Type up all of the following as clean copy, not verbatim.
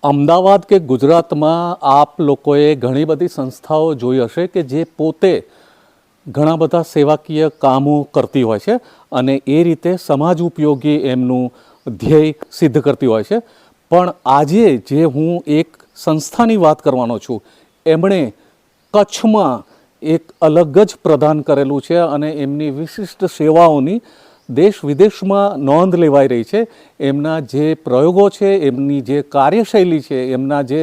અમદાવાદ કે ગુજરાતમાં આપ લોકોએ ઘણી બધી સંસ્થાઓ જોઈ હશે કે જે પોતે ઘણા બધા સેવાકીય કામો કરતી હોય છે અને એ રીતે સમાજ ઉપયોગી એમનું ધ્યેય સિદ્ધ કરતી હોય છે. પણ આજે જે હું એક સંસ્થાની વાત કરવાનો છું, એમણે કચ્છમાં એક અલગ જ પ્રદાન કરેલું છે અને એમની વિશિષ્ટ સેવાઓની દેશ વિદેશમાં નોંધ લેવાઈ રહી છે. એમના જે પ્રયોગો છે, એમની જે કાર્યશૈલી છે, એમના જે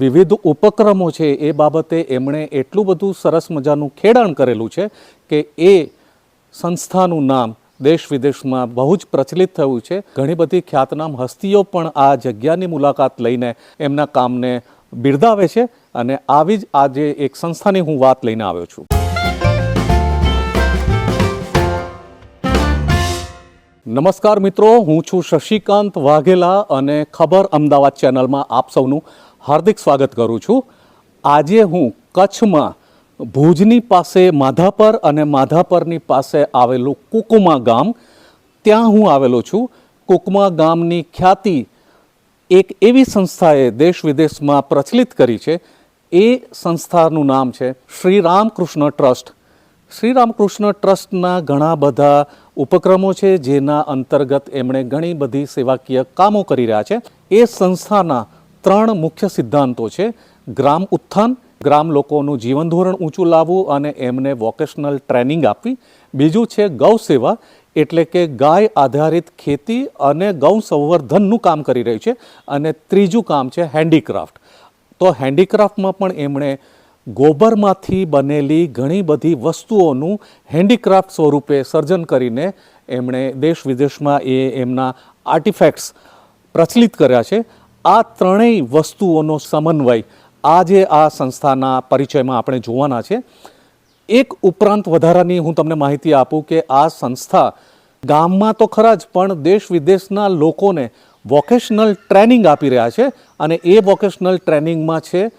વિવિધ ઉપક્રમો છે, એ બાબતે એમણે એટલું બધું સરસ મજાનું ખેડાણ કરેલું છે કે એ સંસ્થાનું નામ દેશ વિદેશમાં બહુ જ પ્રચલિત થયું છે. ઘણી બધી ખ્યાતનામ હસ્તીઓ પણ આ જગ્યાની મુલાકાત લઈને એમના કામને બિરદાવે છે અને આવી જ આજે એક સંસ્થાની હું વાત લઈને આવ્યો છું. નમસ્કાર મિત્રો, હું છું શશિકાંત વાઘેલા અને ખબર અમદાવાદ ચેનલમાં આપ સૌનું હાર્દિક સ્વાગત કરું છું. આજે હું કચ્છમાં ભુજની પાસે માધાપર અને માધાપરની પાસે આવેલું કુકમા ગામ, ત્યાં હું આવેલો છું. કુકમા ગામની ખ્યાતિ એક એવી સંસ્થાએ દેશ વિદેશમાં પ્રચલિત કરી છે. એ સંસ્થાનું નામ છે શ્રી રામકૃષ્ણ ટ્રસ્ટ. શ્રી રામકૃષ્ણ ટ્રસ્ટના ઘણા બધા ઉપક્રમો છે, જેના અંતર્ગત એમણે ઘણી બધી સેવાકીય કામો કરી રહ્યા છે. એ સંસ્થાના 3 મુખ્ય સિદ્ધાંતો છે: ગ્રામ ઉત્થાન, ગ્રામ લોકોનું જીવન ધોરણ ઊંચું લાવવું અને એમને વોકેશનલ ટ્રેનિંગ આપવી. બીજું છે ગૌ સેવા, એટલે કે ગાય આધારિત ખેતી અને ગૌ સંવર્ધનનું કામ કરી રહ્યું છે. અને ત્રીજું કામ છે હેન્ડીક્રાફ્ટ. તો હેન્ડીક્રાફ્ટમાં પણ એમણે ગોબરમાંથી બનેલી ઘણી બધી વસ્તુઓનું હેન્ડીક્રાફ્ટ સ્વરૂપે સર્જન કરીને એમણે દેશ વિદેશમાં એમના આર્ટિફેક્ટ્સ પ્રચલિત કર્યા છે. આ ત્રણેય વસ્તુઓનો સમન્વય આજે આ સંસ્થાના પરિચયમાં આપણે જોવાના છે. એક ઉપરાંત વધારાની હું તમને માહિતી આપું કે આ સંસ્થા ગામમાં તો ખરા જ, પણ દેશ વિદેશના લોકોને વોકેશનલ ટ્રેનિંગ આપી રહ્યા છે. અને એ વોકેશનલ ટ્રેનિંગમાં છે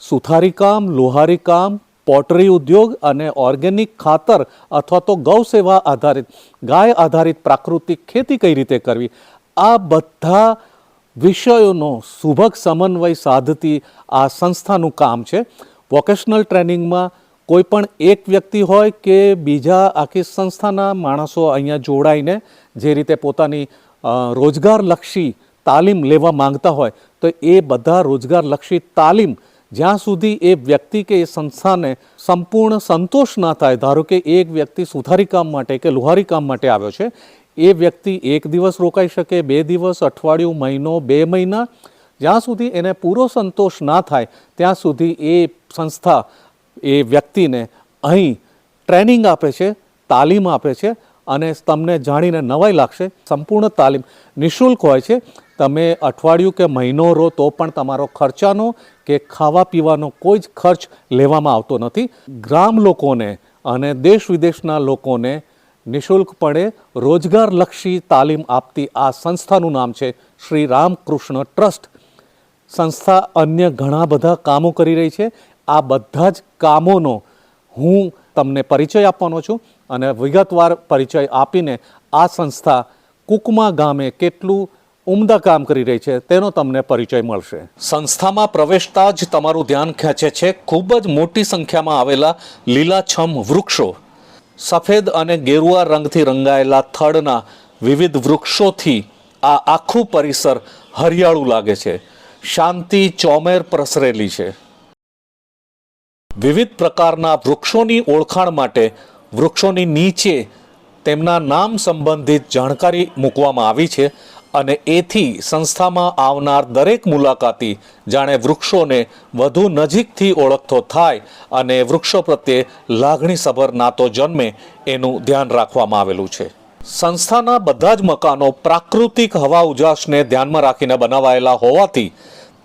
સુથારી કામ, લોહારી કામ, પોટરી ઉદ્યોગ અને ઓર્ગેનિક ખાતર અથવા તો ગૌ સેવા આધારિત, ગાય આધારિત પ્રાકૃતિક ખેતી કઈ રીતે કરવી. આ બધા વિષયોનો સુભગ સમન્વય સાધતી આ સંસ્થાનું કામ છે. વોકેશનલ ટ્રેનિંગમાં કોઈ પણ એક વ્યક્તિ હોય કે બીજા આખી સંસ્થાના માણસો અહીંયા જોડાઈને જે રીતે પોતાની રોજગારલક્ષી તાલીમ લેવા માંગતા હોય, તો એ બધા રોજગારલક્ષી તાલીમ જ્યાં સુધી એ વ્યક્તિ કે એ સંસ્થાને સંપૂર્ણ સંતોષ ના થાય. ધારો કે એક વ્યક્તિ સુથારી કામ માટે કે લુહારી કામ માટે આવ્યો છે, એ વ્યક્તિ 1 દિવસ રોકાઈ શકે, 2 દિવસ, અઠવાડિયું, મહિનો, 2 મહિના, જ્યાં સુધી એને પૂરો સંતોષ ના થાય ત્યાં સુધી એ સંસ્થા એ વ્યક્તિને અહીં ટ્રેનિંગ આપે છે, તાલીમ આપે છે. અને તમને જાણીને નવાઈ લાગશે, સંપૂર્ણ તાલીમ નિઃશુલ્ક હોય છે. તમે અઠવાડિયું કે મહિનો રહો તો પણ તમારો ખર્ચાનો કે ખાવા પીવાનો કોઈ જ ખર્ચ લેવામાં આવતો નથી. ગ્રામ લોકોને અને દેશ વિદેશના લોકોને નિઃશુલ્કપણે રોજગારલક્ષી તાલીમ આપતી આ સંસ્થાનું નામ છે શ્રી રામકૃષ્ણ ટ્રસ્ટ. સંસ્થા અન્ય ઘણા બધા કામો કરી રહી છે. આ બધા જ કામોનો હું તમને પરિચય આપવાનો છું અને વિગતવાર પરિચય આપીને આ સંસ્થા કુકમા ગામે કેટલું ઉમદા કામ કરી રહી છે તેનો તમને પરિચય મળશે. સંસ્થામાં પ્રવેશતા જ તમારું ધ્યાન ખેંચે છે ખૂબ જ મોટી સંખ્યામાં આવેલા લીલાછમ વૃક્ષો. સફેદ અને ગેરુઆ રંગથી રંગાયેલા થડના વિવિધ વૃક્ષોથી આ આખું પરિસર હરિયાળું લાગે છે. શાંતિ ચોમેર પ્રસરેલી છે. વિવિધ પ્રકારના વૃક્ષોની ઓળખાણ માટે વૃક્ષોની નીચે તેમના નામ સંબંધિત જાણકારી મૂકવામાં આવી છે અને એથી સંસ્થામાં આવનાર દરેક મુલાકાતી જાણે વૃક્ષોને વધુ નજીકથી ઓળખતો થાય અને વૃક્ષો પ્રત્યે લાગણીસભર નાતો જન્મે એનું ધ્યાન રાખવામાં આવેલું છે. સંસ્થાના બધા જ મકાનો પ્રાકૃતિક હવા ઉજાસને ધ્યાનમાં રાખીને બનાવાયેલા હોવાથી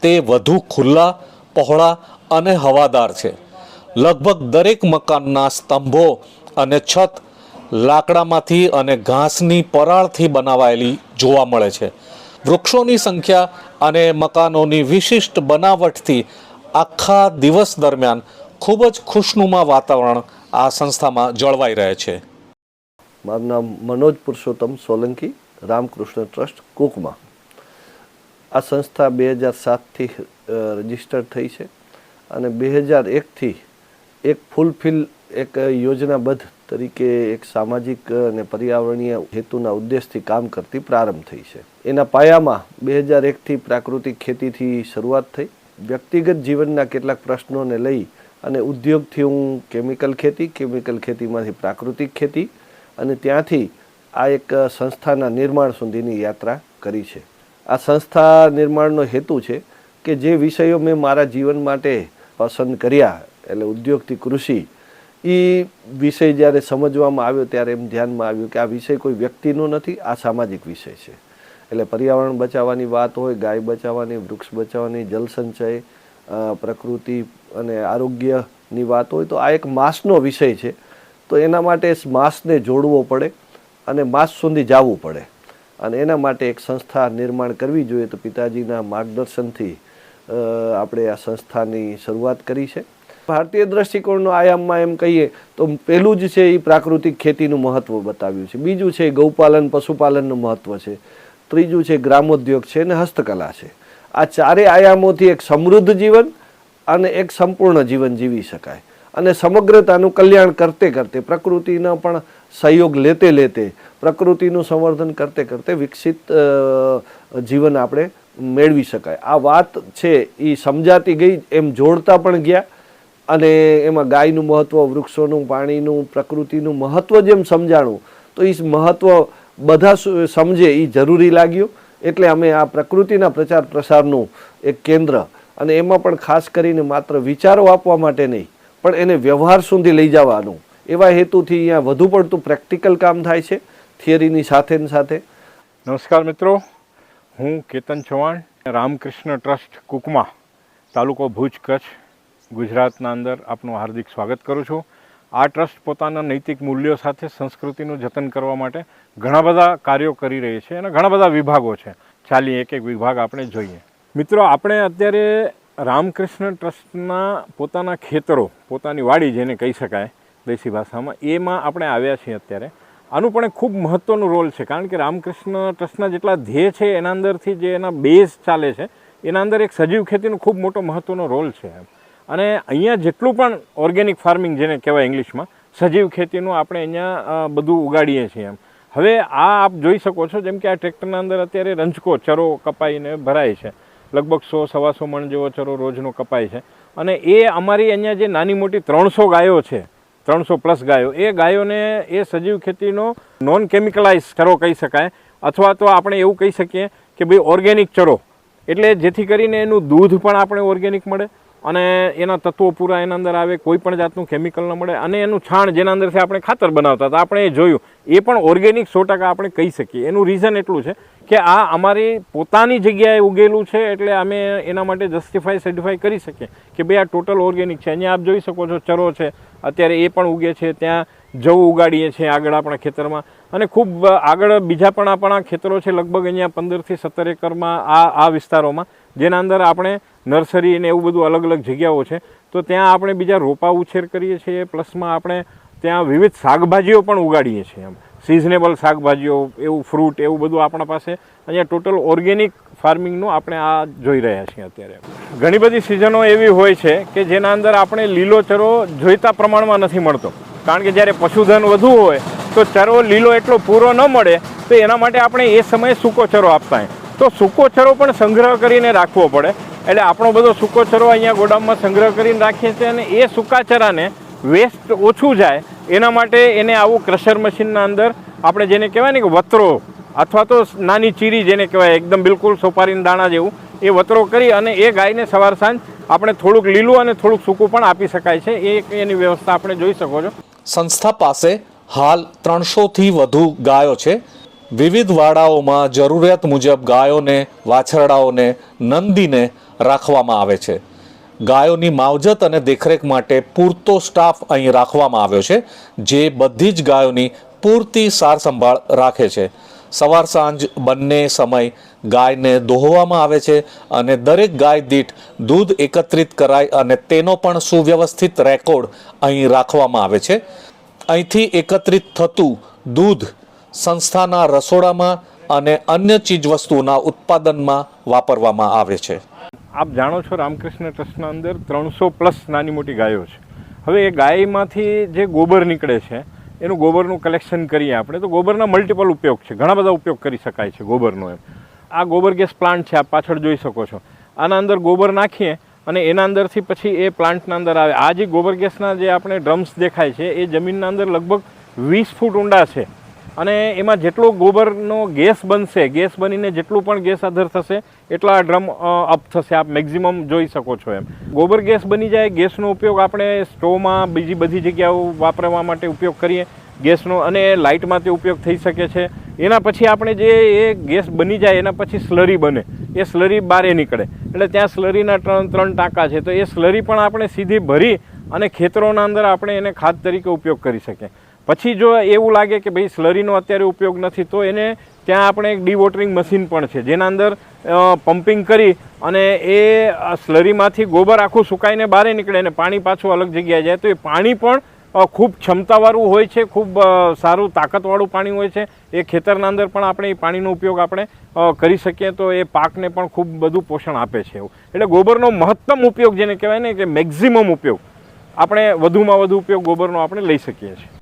તે વધુ ખુલ્લા, પહોળા અને હવાદાર છે. લગભગ દરેક મકાનના સ્તંભો અને છત લાકડામાંથી અને ઘાસની પરાળથી બનાવાયેલી જોવા મળે છે. વૃક્ષોની સંખ્યા અને મકાનોની વિશિષ્ટ બનાવટથી આખા દિવસ દરમિયાન ખૂબ જ ખુશનુમા વાતાવરણ આ સંસ્થામાં જળવાઈ રહે છે. મારું નામ મનોજ પુરુષોત્તમ સોલંકી, રામકૃષ્ણ ટ્રસ્ટ કુકમા. આ સંસ્થા 2007થી રજીસ્ટર્ડ થઈ છે અને 2001થી એક ફૂલફિલ એક યોજનાબદ્ધ તરીકે એક સામાજિક અને પર્યાવરણીય હેતુના ઉદ્દેશથી કામ કરતી પ્રારંભ થઈ છે. એના પાયામાં 2001થી પ્રાકૃતિક ખેતીથી શરૂઆત થઈ. વ્યક્તિગત જીવનના કેટલાક પ્રશ્નોને લઈ અને ઉદ્યોગથી હું કેમિકલ ખેતીમાંથી પ્રાકૃતિક ખેતી અને ત્યાંથી આ એક સંસ્થાના નિર્માણ સુધીની યાત્રા કરી છે. આ સંસ્થા નિર્માણનો હેતુ છે કે જે વિષયો મેં મારા જીવન માટે પસંદ કર્યા, એટલે ઉદ્યોગથી કૃષિ, એ વિષય જ્યારે સમજવામાં આવ્યો ત્યારે એમ ધ્યાનમાં આવ્યું કે આ વિષય કોઈ વ્યક્તિનો નથી, આ સામાજિક વિષય છે. એટલે પર્યાવરણ બચાવવાની વાત હોય, ગાય બચાવવાની, વૃક્ષ બચાવવાની, જલ સંચય, પ્રકૃતિ અને આરોગ્યની વાત હોય, તો આ એક માસનો વિષય છે. તો એના માટે માસને જોડવો પડે અને માસ સુધી જવું પડે અને એના માટે એક સંસ્થા નિર્માણ કરવી જોઈએ. તો પિતાજીના માર્ગદર્શનથી આપણે આ સંસ્થાની શરૂઆત કરી છે. ભારતીય દ્રષ્ટિકોણનો આયામમાં એમ કહીએ તો પહેલું જ છે એ પ્રાકૃતિક ખેતીનું મહત્ત્વ બતાવ્યું છે. બીજું છે ગૌપાલન પશુપાલનનું મહત્ત્વ છે. ત્રીજું છે ગ્રામોદ્યોગ છે અને હસ્તકલા છે. આ ચારે આયામોથી એક સમૃદ્ધ જીવન અને એક સંપૂર્ણ જીવન જીવી શકાય અને સમગ્રતાનું કલ્યાણ કરતે કરતે, પ્રકૃતિનો પણ સહયોગ લેતે લેતે, પ્રકૃતિનું સંવર્ધન કરતે કરતે વિકસિત જીવન આપણે મેળવી શકાય. આ વાત છે એ સમજાતી ગઈ, એમ જોડતા પણ ગયા અને એમાં ગાયનું મહત્ત્વ, વૃક્ષોનું, પાણીનું, પ્રકૃતિનું મહત્ત્વ જેમ સમજાણું તો એ મહત્ત્વ બધા સમજે એ જરૂરી લાગ્યું. એટલે અમે આ પ્રકૃતિના પ્રચાર પ્રસારનું એક કેન્દ્ર અને એમાં પણ ખાસ કરીને માત્ર વિચારો આપવા માટે નહીં પણ એને વ્યવહાર સુધી લઈ જવાનું એવા હેતુથી અહીંયા વધુ પડતું પ્રેક્ટિકલ કામ થાય છે થિયરીની સાથે સાથે. નમસ્કાર મિત્રો, હું કેતન ચૌહાણ, રામકૃષ્ણ ટ્રસ્ટ કુકમા, તાલુકો ભુજ, કચ્છ, ગુજરાતના અંદર આપનું હાર્દિક સ્વાગત કરું છું. આ ટ્રસ્ટ પોતાના નૈતિક મૂલ્યો સાથે સંસ્કૃતિનું જતન કરવા માટે ઘણા બધા કાર્યો કરી રહી છે અને ઘણા બધા વિભાગો છે. ચાલીએ એક એક વિભાગ આપણે જોઈએ. મિત્રો, આપણે અત્યારે રામકૃષ્ણ ટ્રસ્ટના પોતાના ખેતરો, પોતાની વાડી જેને કહી શકાય દેશી ભાષામાં, એમાં આપણે આવ્યા છીએ અત્યારે. આનું પણ એક ખૂબ મહત્ત્વનો રોલ છે, કારણ કે રામકૃષ્ણ ટ્રસ્ટના જેટલા ધ્યેય છે એના અંદરથી જે એના બેઝ ચાલે છે એના અંદર એક સજીવ ખેતીનો ખૂબ મોટો મહત્ત્વનો રોલ છે. અને અહીંયા જેટલું પણ ઓર્ગેનિક ફાર્મિંગ જેને કહેવાય ઇંગ્લિશમાં, સજીવ ખેતીનું આપણે અહીંયા બધું ઉગાડીએ છીએ. હવે આ આપ જોઈ શકો છો, જેમ કે આ ટ્રેક્ટરના અંદર અત્યારે રંજકો ચરો કપાઈને ભરાય છે. લગભગ 100-125 મણ જેવો ચરો રોજનો કપાય છે. અને એ અમારી અહીંયા જે નાની મોટી 300 ગાયો છે, 300+ ગાયો, એ ગાયોને એ સજીવ ખેતીનો નોન કેમિકલાઇઝ ચરો કહી શકાય, અથવા તો આપણે એવું કહી શકીએ કે ભાઈ ઓર્ગેનિક ચરો, એટલે જેથી કરીને એનું દૂધ પણ આપણે ઓર્ગેનિક મળે અને એના તત્વો પૂરા એના અંદર આવે, કોઈ પણ જાતનું કેમિકલ ન મળે, અને એનું છાણ જેના અંદરથી આપણે ખાતર બનાવતા હતા આપણે એ જોયું, એ પણ ઓર્ગેનિક 100% આપણે કહી શકીએ. એનું રીઝન એટલું છે કે આ અમારી પોતાની જગ્યાએ ઉગેલું છે, એટલે અમે એના માટે સર્ટિફાઈ કરી શકીએ કે ભાઈ આ ટોટલ ઓર્ગેનિક છે. અહીંયા આપ જોઈ શકો છો ચરો છે, અત્યારે એ પણ ઉગે છે. ત્યાં જવ ઉગાડીએ છીએ આગળ આપણા ખેતરમાં, અને ખૂબ આગળ બીજા પણ આપણા ખેતરો છે, લગભગ અહીંયા 15 થી 17 એકરમાં આ વિસ્તારોમાં, જેના અંદર આપણે નર્સરી ને એવું બધું અલગ અલગ જગ્યાઓ છે. તો ત્યાં આપણે બીજા રોપા ઉછેર કરીએ છીએ, પ્લસમાં આપણે ત્યાં વિવિધ શાકભાજીઓ પણ ઉગાડીએ છીએ. એમ સિઝનેબલ શાકભાજીઓ, એવું ફ્રૂટ, એવું બધું આપણા પાસે અહીંયા ટોટલ ઓર્ગેનિક ફાર્મિંગનું આપણે આ જોઈ રહ્યા છીએ અત્યારે. ઘણી બધી સિઝનો એવી હોય છે કે જેના અંદર આપણે લીલો ચરો જોઈતા પ્રમાણમાં નથી મળતો, કારણ કે જ્યારે પશુધન વધુ હોય તો ચરો લીલો એટલો પૂરો ન મળે, તો એના માટે આપણે એ સમયે સૂકો ચરો આપતા હોય. તો સૂકો ચરો પણ સંગ્રહ કરીને રાખવો પડે. એટલે આપણો બધો સૂકો ચરો અહીંયા ગોડાઉનમાં સંગ્રહ કરીને રાખીએ છીએ, અને એ સૂકા ચરાને વેસ્ટ ઓછું જાય એના માટે એને આવું ક્રશર મશીનના અંદર આપણે જેને કહેવાય ને કે વતરો અથવા તો નાની ચીરી જેને કહેવાય, એકદમ બિલકુલ સોપારીના દાણા જેવું, એ વતરો કરી અને એ ગાયને સવાર સાંજ આપણે થોડુંક લીલું અને થોડુંક સૂકું પણ આપી શકાય છે. એની વ્યવસ્થા આપણે જોઈ શકો છો. સંસ્થા પાસે હાલ 300થી વધુ ગાયો છે. વિવિધ વાડાઓમાં જરૂરિયાત મુજબ ગાયોને, વાછરડાઓને નંદીને રાખવામાં આવે છે. ગાયોની માવજત અને દેખરેખ માટે પૂરતો સ્ટાફ અહીં રાખવામાં આવ્યો છે, જે બધી જ ગાયોની પૂરતી સાર સંભાળ રાખે છે. સવાર સાંજ બંને સમય ગાયને દોહવામાં આવે છે અને દરેક ગાય દીઠ દૂધ એકત્રિત કરાય અને તેનો પણ સુવ્યવસ્થિત રેકોર્ડ અહીં રાખવામાં આવે છે. અહીંથી એકત્રિત થતું દૂધ સંસ્થાના રસોડામાં અને અન્ય ચીજવસ્તુઓના ઉત્પાદનમાં વાપરવામાં આવે છે. આપ જાણો છો રામકૃષ્ણ ટ્રસ્ટના અંદર 300+ નાની મોટી ગાયો છે. હવે એ ગાયમાંથી જે ગોબર નીકળે છે એનું ગોબરનું કલેક્શન કરીએ આપણે તો ગોબરના મલ્ટિપલ ઉપયોગ છે, ઘણા બધા ઉપયોગ કરી શકાય છે ગોબરનો. આ ગોબર ગેસ પ્લાન્ટ છે, આપ પાછળ જોઈ શકો છો. આના અંદર ગોબર નાખીએ અને એના અંદરથી પછી એ પ્લાન્ટના અંદર આવે. આ જે ગોબર ગેસના જે આપણે ડ્રમ્સ દેખાય છે એ જમીનના અંદર લગભગ 20 ફૂટ ઊંડા છે અને એમાં જેટલો ગોબરનો ગેસ બનશે, ગેસ બનીને જેટલું પણ ગેસ આધર થશે એટલા ડ્રમ અપ થશે. આપ મેક્ઝિમમ જોઈ શકો છો. એમ ગોબર ગેસ બની જાય. ગેસનો ઉપયોગ આપણે સ્ટોવમાં બીજી બધી જગ્યાઓ વાપરવા માટે ઉપયોગ કરીએ ગેસનો, અને લાઇટમાં તે ઉપયોગ થઈ શકે છે. એના પછી આપણે જે એ ગેસ બની જાય એના પછી સ્લરી બને, એ સ્લરી બહાર નીકળે એટલે ત્યાં સ્લરીના 3 ટાંકા છે. તો એ સ્લરી પણ આપણે સીધી ભરી અને ખેતરોના અંદર આપણે એને ખાદ તરીકે ઉપયોગ કરી શકીએ. પછી જો એવું લાગે કે ભાઈ સ્લરીનો અત્યારે ઉપયોગ નથી તો એને ત્યાં આપણે એક ડીવોટરિંગ મશીન પણ છે જેના અંદર પમ્પિંગ કરી અને એ સ્લરીમાંથી ગોબર આખું સુકાઈને બહાર નીકળે અને પાણી પાછું અલગ જગ્યાએ જાય. તો એ પાણી પણ ખૂબ ક્ષમતાવાળું હોય છે, ખૂબ સારું તાકાતવાળું પાણી હોય છે. એ ખેતરના અંદર પણ આપણે એ પાણીનો ઉપયોગ આપણે કરી શકીએ તો એ પાકને પણ ખૂબ બધું પોષણ આપે છે. એવું એટલે ગોબરનો મહત્તમ ઉપયોગ જેને કહેવાય ને કે મેક્ઝિમમ ઉપયોગ આપણે વધુમાં વધુ ઉપયોગ ગોબરનો આપણે લઈ શકીએ છીએ.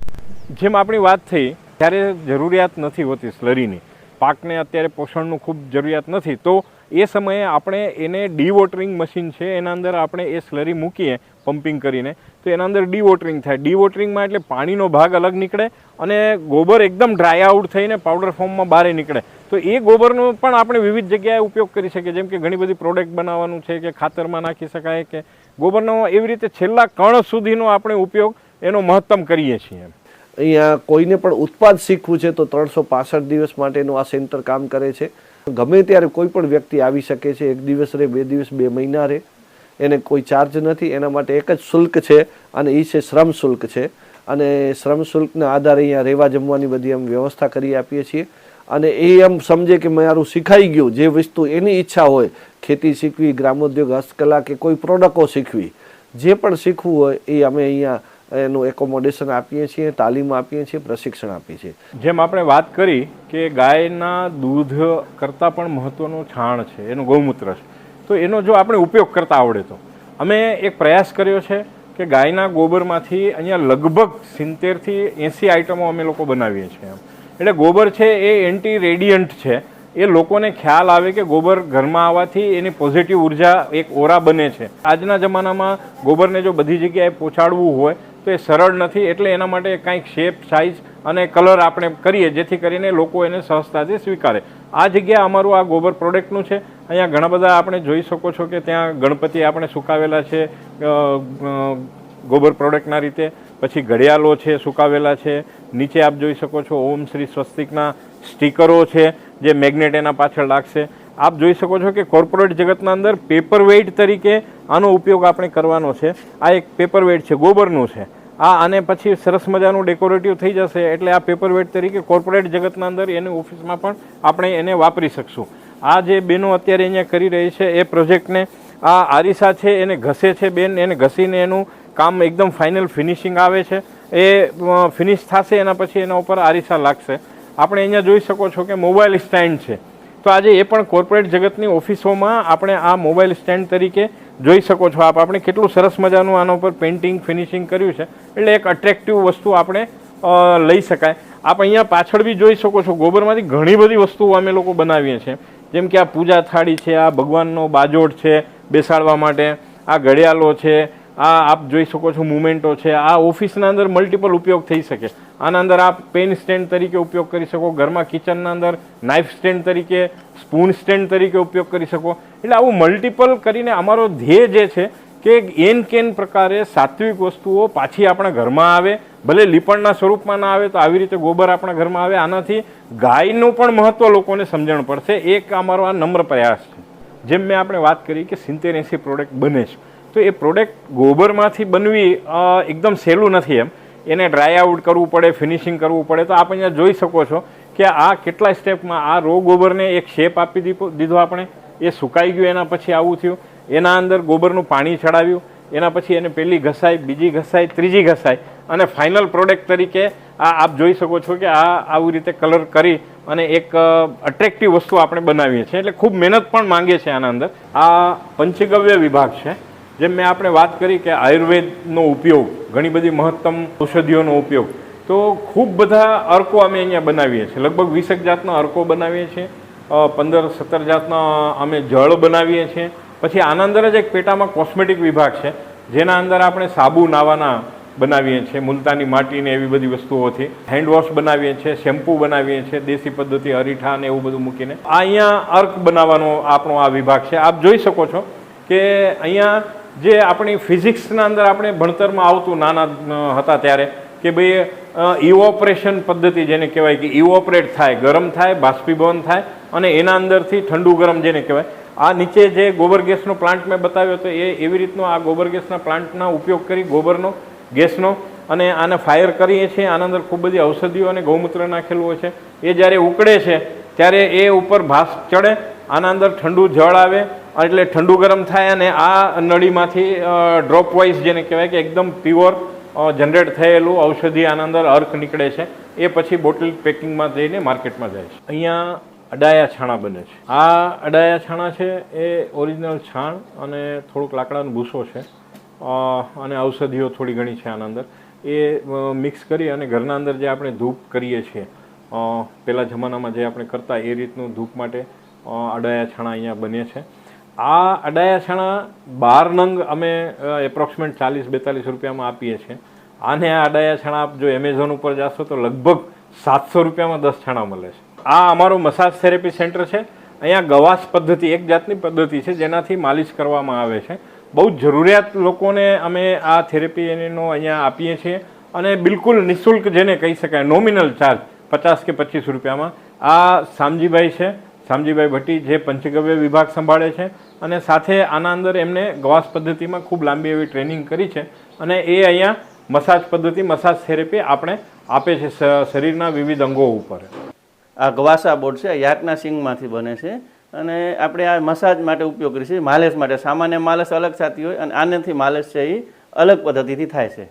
જેમ આપણી વાત થઈ ત્યારે જરૂરિયાત નથી હોતી સ્લરીની, પાકને અત્યારે પોષણનું ખૂબ જરૂરિયાત નથી, તો એ સમયે આપણે એને ડીવોટરિંગ મશીન છે એના અંદર આપણે એ સ્લરી મૂકીએ પમ્પિંગ કરીને તો એના અંદર ડીવોટરિંગ થાય. ડીવોટરિંગમાં એટલે પાણીનો ભાગ અલગ નીકળે અને ગોબર એકદમ ડ્રાય આઉટ થઈને પાવડર ફોર્મમાં બહાર નીકળે. તો એ ગોબરનો પણ આપણે વિવિધ જગ્યાએ ઉપયોગ કરી શકીએ, જેમ કે ઘણી બધી પ્રોડક્ટ બનાવવાનું છે કે ખાતરમાં નાખી શકાય કે ગોબરનો એવી રીતે છેલ્લા કણ સુધીનો આપણે ઉપયોગ એનો મહત્તમ કરીએ છીએ. અહીંયા કોઈને પણ ઉત્પાદ શીખવું છે તો 365 દિવસ માટેનું આ સેન્ટર કામ કરે છે. ગમે ત્યારે કોઈ પણ વ્યક્તિ આવી શકે છે, 1 દિવસ રહે, 2 દિવસ, 2 મહિના રહે, એને કોઈ ચાર્જ નથી. એના માટે એક જ શુલ્ક છે અને એ છે શ્રમ શુલ્ક છે. અને શ્રમ શુલ્કના આધારે અહીંયા રહેવા જમવાની બધી એમ વ્યવસ્થા કરી આપીએ છીએ. અને એ એમ સમજે કે મારું શીખાઈ ગયું, જે વસ્તુ એની ઈચ્છા હોય, ખેતી શીખવી, ગ્રામોદ્યોગ, હસ્તકલા કે કોઈ પ્રોડક્ટો શીખવી, જે પણ શીખવું હોય એ અમે અહીંયા એનું એકોમોડેશન આપીએ છીએ, તાલીમ આપીએ છીએ, પ્રશિક્ષણ આપીએ છીએ. જેમ આપણે વાત કરી કે ગાયના દૂધ કરતાં પણ મહત્ત્વનું છાણ છે, એનું ગૌમૂત્ર છે, તો એનો જો આપણે ઉપયોગ કરતા આવડે તો અમે એક પ્રયાસ કર્યો છે કે ગાયના ગોબરમાંથી અહીંયા લગભગ 70થી 80 આઇટમો અમે લોકો બનાવીએ છીએ. એટલે ગોબર છે એ એન્ટી રેડિયન્ટ છે. એ લોકોને ખ્યાલ આવે કે ગોબર ઘરમાં આવવાથી એની પોઝિટિવ ઉર્જા એક ઓરા બને છે. આજના જમાનામાં ગોબરને જો બધી જગ્યાએ પહોંચાડવું હોય તો એ સરળ નથી, એટલે એના માટે કાંઈક શેપ, સાઇઝ અને કલર આપણે કરીએ જેથી કરીને લોકો એને સહજતાથી સ્વીકારે. આ જગ્યા અમારું આ ગોબર પ્રોડક્ટનું છે. અહીંયા ઘણા બધા આપણે જોઈ શકો છો કે ત્યાં ગણપતિ આપણે સુકાવેલા છે ગોબર પ્રોડક્ટના રીતે, પછી ઘડિયાળો છે સુકાવેલા છે, નીચે આપ જોઈ શકો છો ઓમ શ્રી સ્વસ્તિકના સ્ટીકરો છે જે મેગ્નેટ એના પાછળ લાગશે. આપ જોઈ શકો છો કે કોર્પોરેટ જગતના અંદર પેપર વેઇટ તરીકે આનો ઉપયોગ આપણે કરવાનો છે. આ એક પેપર વેઇટ છે, ગોબરનું છે. આને પછી સરસ મજાનું ડેકોરેટિવ થઈ જશે એટલે આ પેપર વેઇટ તરીકે કોર્પોરેટ જગતના અંદર એની ઓફિસમાં પણ આપણે એને વાપરી શકશું. આ જે બેનો અત્યારે અહીંયા કરી રહી છે એ પ્રોજેક્ટને આ આરીસા છે એને ઘસે છે બેન, એને ઘસીને એનું કામ એકદમ ફાઇનલ ફિનિશિંગ આવે છે. એ ફિનિશ થશે એના પછી એના ઉપર આરીસા લાગશે. આપણે અહીંયા જોઈ શકો છો કે મોબાઈલ સ્ટેન્ડ છે. તો આજે એ પણ કોર્પોરેટ જગતની ઓફિસોમાં આપણે આ મોબાઈલ સ્ટેન્ડ તરીકે જોઈ શકો છો. આપણે કેટલું સરસ મજાનું આના ઉપર પેઇન્ટિંગ ફિનિશિંગ કર્યું છે, એટલે એક અટ્રેક્ટિવ વસ્તુ આપણે લઈ શકાય. આપ અહીંયા પાછળ બી જોઈ શકો છો ગોબરમાંથી ઘણી બધી વસ્તુઓ અમે લોકો બનાવીએ છીએ, જેમ કે આ પૂજા થાળી છે, આ ભગવાનનો બાજોટ છે બેસાડવા માટે, આ ઘડિયાળો છે, આ આપ જોઈ શકો છો મુમેન્ટો છે. આ ઓફિસના અંદર મલ્ટિપલ ઉપયોગ થઈ શકે. આના અંદર આપ પેન સ્ટેન્ડ તરીકે ઉપયોગ કરી શકો, ઘરમાં કિચનના અંદર નાઇફ સ્ટેન્ડ તરીકે, સ્પૂન સ્ટેન્ડ તરીકે ઉપયોગ કરી શકો. એટલે આવું મલ્ટિપલ કરીને અમારો ધ્યેય જે છે કે એન કેન પ્રકારે સાત્વિક વસ્તુઓ પાછી આપણા ઘરમાં આવે, ભલે લીપણના સ્વરૂપમાં ના આવે તો આવી રીતે ગોબર આપણા ઘરમાં આવે. આનાથી ગાયનું પણ મહત્ત્વ લોકોને સમજણ પડશે. એક અમારો આ નમ્ર પ્રયાસ છે. જેમ મેં આપણે વાત કરી કે 70-80 પ્રોડક્ટ બને છે, તો એ પ્રોડક્ટ ગોબરમાંથી બનવી એકદમ સહેલું નથી. એને ડ્રાય આઉટ કરવું પડે, ફિનિશિંગ કરવું પડે. તો આપ અહીંયા જોઈ શકો છો કે આ કેટલા સ્ટેપમાં આ રો ગોબરને એક શેપ આપી દીધો આપણે, એ સુકાઈ ગયું, એના પછી આવું થયું, એના અંદર ગોબરનું પાણી ચડાવ્યું, એના પછી એને પહેલી ઘસાઈ, બીજી ઘસાઈ, ત્રીજી ઘસાઈ અને ફાઇનલ પ્રોડક્ટ તરીકે આ આપ જોઈ શકો છો કે આ આવી રીતે કલર કરી અને એક અટ્રેક્ટિવ વસ્તુ આપણે બનાવીએ છીએ, એટલે ખૂબ મહેનત પણ માંગે છે આના અંદર. આ પંચગવ્ય વિભાગ છે. જેમ મેં આપણે વાત કરી કે આયુર્વેદનો ઉપયોગ, ઘણી બધી મહત્તમ ઔષધિઓનો ઉપયોગ, તો ખૂબ બધા અર્કો અમે અહીંયા બનાવીએ છીએ. લગભગ 20 જાતના અર્કો બનાવીએ છીએ, 15-17 જાતના અમે જળ બનાવીએ છીએ. પછી આના અંદર જ એક પેટામાં કોસ્મેટિક વિભાગ છે, જેના અંદર આપણે સાબુ નાવાના બનાવીએ છીએ, મુલતાની માટીને એવી બધી વસ્તુઓથી હેન્ડ વોશ બનાવીએ છીએ, શેમ્પૂ બનાવીએ છીએ, દેશી પદ્ધતિ અરીઠા ને એવું બધું મૂકીને. આ અહીંયા અર્ક બનાવવાનો આપણો આ વિભાગ છે. આપ જોઈ શકો છો કે અહીંયા જે આપણી ફિઝિક્સના અંદર આપણે ભણતરમાં આવતું નાના હતા ત્યારે કે ભાઈ ઇવોપરેશન પદ્ધતિ જેને કહેવાય, કે ઇવોપરેટ થાય, ગરમ થાય, બાષ્પીભવન થાય અને એના અંદરથી ઠંડુ ગરમ જેને કહેવાય. આ નીચે જે ગોબર ગેસનો પ્લાન્ટ મેં બતાવ્યો હતો એ એવી રીતનો આ ગોબર ગેસના પ્લાન્ટના ઉપયોગ કરી ગોબરનો ગેસનો અને આને ફાયર કરીએ છીએ. આના અંદર ખૂબ બધી ઔષધિઓ અને ગૌમૂત્ર નાખેલું હોય છે. એ જ્યારે ઉકળે છે ત્યારે એ ઉપર ભાસ ચડે, આના અંદર ઠંડુ જળ આવે એટલે ઠંડુ ગરમ થાય અને આ નળીમાંથી ડ્રોપ વાઇઝ જેને કહેવાય કે એકદમ પ્યોર જનરેટ થયેલું ઔષધિ આના અંદર અર્ક નીકળે છે. એ પછી બોટલ પેકિંગમાં જઈને માર્કેટમાં જાય છે. અહીંયા અડાયા છાણા બને છે. આ અડાયા છાણા છે એ ઓરિજિનલ છાણ અને થોડુંક લાકડાનો ભૂસો છે અને ઔષધિઓ થોડી ઘણી છે આના અંદર. એ મિક્સ કરી અને ઘરના અંદર જે આપણે ધૂપ કરીએ છીએ, પહેલા જમાનામાં જે આપણે કરતા એ રીતનું ધૂપ માટે અડાયા છાણા અહીંયા બને છે. આ અડાયા છાણા 12 નંગ અમે એપ્રોક્સિમેટ 40-42 રૂપિયામાં આપીએ છીએ. આને આ અડાયા છાણા આપ જો એમેઝોન ઉપર જશો તો લગભગ 700 રૂપિયામાં 10 છાણા મળે છે. આ અમારો મસાજ થેરેપી સેન્ટર છે. અહીંયા ગવાસ પદ્ધતિ એક જાતની પદ્ધતિ છે જેનાથી માલિશ કરવામાં આવે છે. બહુ જ જરૂરિયાત લોકોને અમે આ થેરેપી એનો અહીંયા આપીએ છીએ અને બિલકુલ નિઃશુલ્ક જેને કહી શકાય, નોમિનલ ચાર્જ 50 કે 25 રૂપિયામાં. આ શામજીભાઈ છે, શામજીભાઈ ભટ્ટી, જે પંચગવ્ય વિભાગ સંભાળે છે અને સાથે આના અંદર એમને ગવાસ પદ્ધતિમાં ખૂબ લાંબી એવી ટ્રેનિંગ કરી છે અને એ અહીંયા મસાજ પદ્ધતિ, મસાજ થેરેપી આપણે આપે છે શરીરના વિવિધ અંગો ઉપર. આ ગવાસા બોર્ડ છે, યાકના સિંગમાંથી બને છે અને આપણે આ મસાજ માટે ઉપયોગ કરીએ છીએ. માલિશ માટે સામાન્ય માલિશ અલગ થતી હોય અને આનાથી માલિશ છે એ અલગ પદ્ધતિથી થાય છે.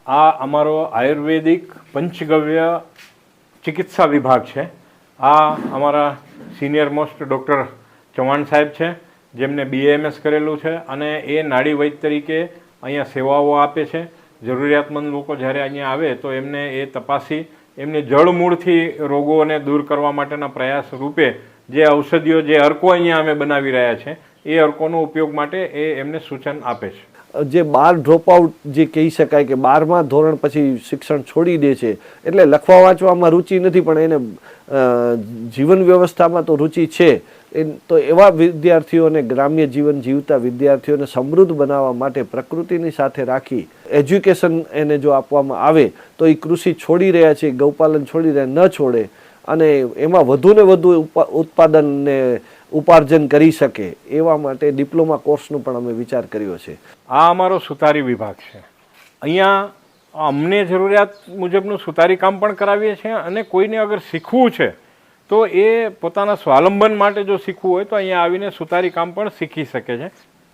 આ અમારો આયુર્વેદિક પંચગવ્ય ચિકિત્સા વિભાગ છે. આ અમારા સિનિયર મોસ્ટ ડૉક્ટર ચૌહાણ સાહેબ છે, જેમને BAMS કરેલું છે અને એ નાડી વૈદ્ય તરીકે અહીંયા સેવાઓ આપે છે. જરૂરિયાતમંદ લોકો જ્યારે અહીંયા આવે તો એમને એ તપાસી એમને જળમૂળથી રોગોને દૂર કરવા માટેના પ્રયાસ રૂપે જે ઔષધિઓ, જે અર્કો અહીંયા અમે બનાવી રહ્યા છે એ અર્કોનો ઉપયોગ માટે એ એમને સૂચન આપે છે. જે 12 ડ્રોપ આઉટ જે કહી શકાય કે 12મા ધોરણ પછી શિક્ષણ છોડી દે છે, એટલે લખવા વાંચવામાં રુચિ નથી પણ એને જીવન વ્યવસ્થામાં તો રુચિ છે, તો એવા વિદ્યાર્થીઓને, ગ્રામ્ય જીવન જીવતા વિદ્યાર્થીઓને સમૃદ્ધ બનાવવા માટે પ્રકૃતિની સાથે રાખી એજ્યુકેશન એને જો આપવામાં આવે તો એ કૃષિ છોડી રહ્યા છે, ગૌપાલન છોડી રહ્યા, ન છોડે અને એમાં વધુ ને વધુ ઉત્પાદન ને ઉપાર્જન કરી શકે એવા માટે ડિપ્લોમા કોર્સનો પણ અમે વિચાર કર્યો છે. આ અમારો સુતારી વિભાગ છે. અહીંયા અમને જરૂરિયાત મુજબનું સુતારી કામ પણ કરાવીએ છીએ અને કોઈને અગર શીખવું છે તો એ પોતાના સ્વાવલંબન માટે જો શીખવું હોય તો અહીંયા આવીને સુતારી કામ પણ શીખી શકે છે.